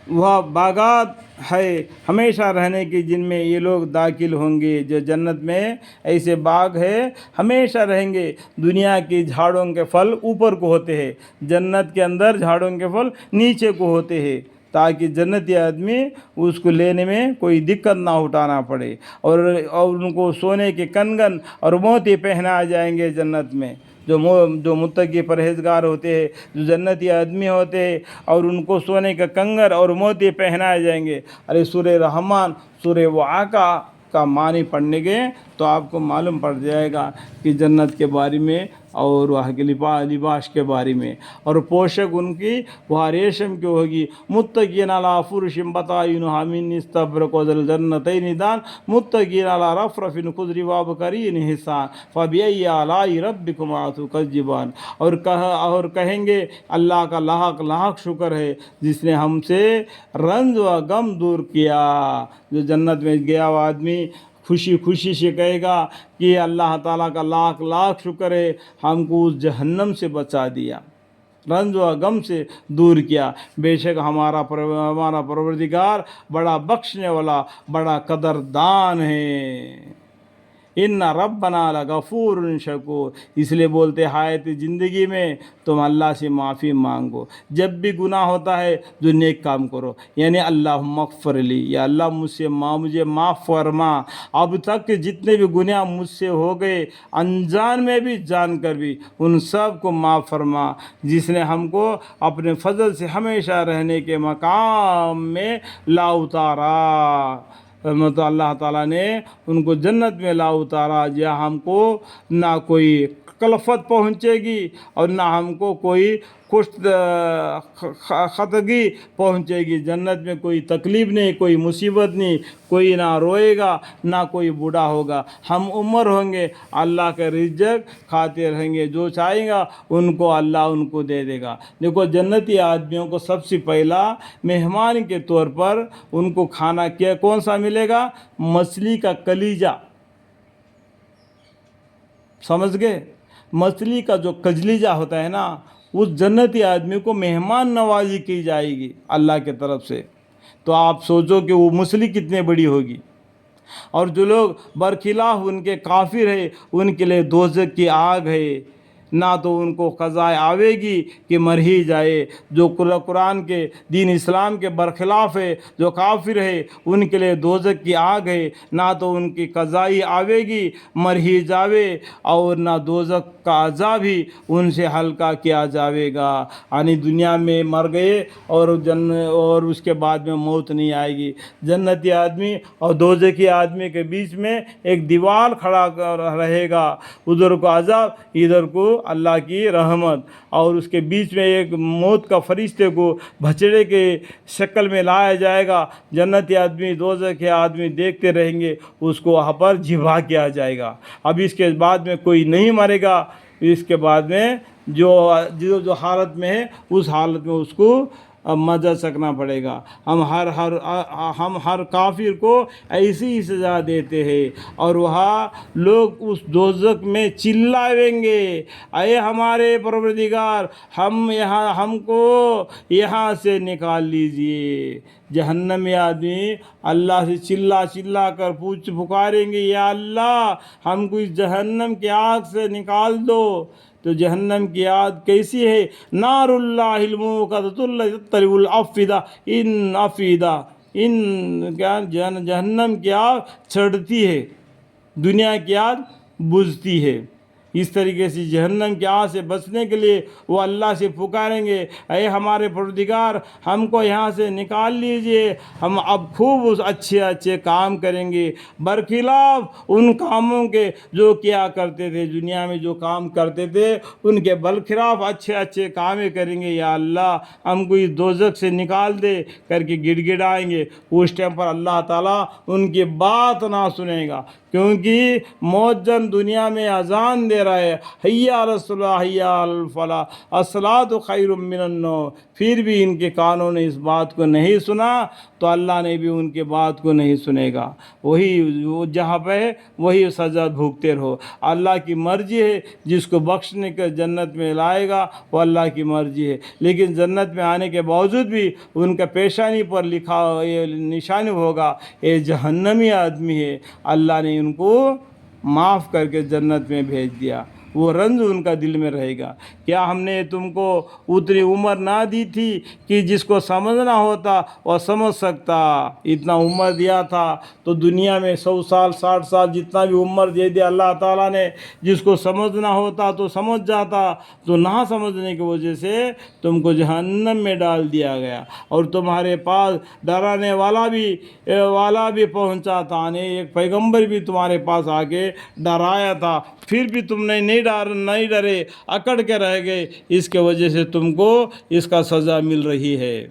وہ باغات ہے ہمیشہ رہنے کی، جن میں یہ لوگ داخل ہوں گے۔ جو جنت میں ایسے باغ ہے ہمیشہ رہیں گے۔ دنیا کی جھاڑوں کے پھل اوپر کو ہوتے ہیں، جنت کے اندر جھاڑوں کے پھل نیچے کو ہوتے ہیں، تاکہ جنتی آدمی اس کو لینے میں کوئی دقت نہ اٹھانا پڑے، اور ان کو سونے کے کنگن اور موتی پہنائے جائیں گے جنت میں۔ جو متقی پرہیزگار ہوتے ہیں، جو جنتی آدمی ہوتے ہیں، اور ان کو سونے کا کنگر اور موتی پہنائے جائیں گے۔ ارے سورہ رحمان، سورہ وعاقہ کا معنی پڑھنے گے تو آپ کو معلوم پڑ جائے گا کہ جنت کے بارے میں اور وہاں کے لباس کے بارے میں، اور پوشک ان کی وہاں ریشم کی ہوگی۔ متکئین علی فرش بطائنها من استبرق ذوالجنتین دان متکئین علی رفرف خضر وعبقری حسان فبأی آلاء ربکما تکذبان۔ اور کہیں گے اللہ کا لاکھ لاکھ شکر ہے جس نے ہم سے رنج و غم دور کیا۔ جو جنت میں گیا ہوا آدمی خوشی خوشی سے کہے گا کہ اللہ تعالیٰ کا لاکھ لاکھ شکر ہے ہم کو اس جہنم سے بچا دیا، رنج و غم سے دور کیا۔ بے شک ہمارا پروردگار بڑا بخشنے والا، بڑا قدردان ہے۔ ان ربنا لغفور شکور۔ اس لیے بولتے حیات زندگی میں تم اللہ سے معافی مانگو، جب بھی گناہ ہوتا ہے جو نیک کام کرو، یعنی اللہم اغفر لی، یا اللہ مجھے معاف فرما۔ اب تک کے جتنے بھی گناہ مجھ سے ہو گئے، انجان میں بھی جان کر بھی، ان سب کو معاف فرما، جس نے ہم کو اپنے فضل سے ہمیشہ رہنے کے مقام میں لا اتارا۔ تو اللہ تعالیٰ نے ان کو جنت میں لا اتارا، جہاں ہم کو نہ کوئی کلفت پہنچے گی اور نہ ہم کو کوئی خطگی پہنچے گی۔ جنت میں کوئی تکلیف نہیں، کوئی مصیبت نہیں، کوئی نہ روئے گا نہ کوئی بوڑھا ہوگا، ہم عمر ہوں گے، اللہ کا رزق کھاتے رہیں گے، جو چاہیں گا ان کو اللہ ان کو دے دے گا۔ دیکھو جنتی آدمیوں کو سب سے پہلا مہمان کے طور پر ان کو کھانا کون سا ملے گا؟ مچھلی کا کلیجہ، سمجھ گئے؟ مچھلی کا جو کلیجہ ہوتا ہے نا، اس جنتی آدمی کو مہمان نوازی کی جائے گی اللہ کی طرف سے۔ تو آپ سوچو کہ وہ مچھلی کتنے بڑی ہوگی۔ اور جو لوگ برخلاف ان کے کافر ہیں، ان کے لیے دوزخ کی آگ ہے، نہ تو ان کو قضا آوے گی کہ مر ہی جائے۔ جو قرآن کے دین اسلام کے برخلاف ہے، جو کافر ہے، ان کے لیے دوزخ کی آگ ہے، نہ تو ان کی قضا آوے گی مر ہی جاوے، اور نہ دوزخ کا عذاب ہی ان سے ہلکا کیا جاوے گا۔ یعنی دنیا میں مر گئے اور اس کے بعد میں موت نہیں آئے گی۔ جنتی آدمی اور دوزخی آدمی کے بیچ میں ایک دیوار کھڑا رہے گا، ادھر کو عذاب، ادھر کو اللہ کی رحمت، اور اس کے بیچ میں ایک موت کا فرشتے کو بھچڑے کے شکل میں لایا جائے گا۔ جنتی آدمی دوزخی آدمی دیکھتے رہیں گے، اس کو وہاں پر ذبح کیا جائے گا۔ اب اس کے بعد میں کوئی نہیں مرے گا، اس کے بعد میں جو حالت میں ہے اس حالت میں اس کو مزہ چکھنا پڑے گا۔ ہم ہر کافر کو ایسی ہی سزا دیتے ہیں، اور وہاں لوگ اس دوزخ میں چلائیں گے، اے ہمارے پروردگار ہم کو یہاں سے نکال لیجئے۔ جہنمی آدمی اللہ سے چلا کر پکاریں گے، یا اللہ ہم کو اس جہنم کی آگ سے نکال دو۔ تو جہنم کی آگ کیسی ہے؟ نار اللہ الموقدۃ التی تطلع الافئدہ ان افئدہ، جہنم کی آگ چڑھتی ہے، دنیا کی آگ بجھتی ہے۔ اس طریقے سے جہنم کی آگ سے بچنے کے لیے وہ اللہ سے پکاریں گے، اے ہمارے پروردگار ہم کو یہاں سے نکال لیجئے، ہم اب خوب اچھے کام کریں گے، برخلاف ان کاموں کے جو کیا کرتے تھے، دنیا میں جو کام کرتے تھے ان کے برخلاف اچھے کامیں کریں گے۔ یا اللہ ہم کو اس دوزخ سے نکال دے کر کے گڑ گڑائیں گے۔ اس ٹائم پر اللہ تعالیٰ ان کی بات نہ سنے گا، کیونکہ مؤذن دنیا میں اذان دے رہا ہے، حی علی الصلاۃ حی علی الفلاح الصلاۃ خیر من النوم، پھر بھی ان کے کانوں نے اس بات کو نہیں سنا تو اللہ نے بھی ان کے بات کو نہیں سنے گا۔ وہی وہ جہاں پہ ہے وہی سزا بھوگتے رہو۔ اللہ کی مرضی ہے، جس کو بخشنے کے جنت میں لائے گا وہ اللہ کی مرضی ہے، لیکن جنت میں آنے کے باوجود بھی ان کا پیشانی پر لکھا یہ نشانی ہوگا یہ جہنمی آدمی ہے، اللہ نے ان کو معاف کر کے جنت میں بھیج دیا۔ وہ رنج ان کا دل میں رہے گا۔ کیا ہم نے تم کو اتنی عمر نہ دی تھی کہ جس کو سمجھنا ہوتا وہ سمجھ سکتا؟ اتنا عمر دیا تھا تو دنیا میں 100 سال 60 سال جتنا بھی عمر دے دیا اللہ تعالیٰ نے، جس کو سمجھنا ہوتا تو سمجھ جاتا، تو نہ سمجھنے کی وجہ سے تم کو جہنم میں ڈال دیا گیا۔ اور تمہارے پاس ڈرانے والا بھی پہنچا تھا، ایک پیغمبر بھی تمہارے پاس آ کے ڈرایا تھا، پھر بھی تم نے نہیں ڈرے، اکڑ کے رہ گئے، اس کے وجہ سے تم کو اس کا سزا مل رہی ہے۔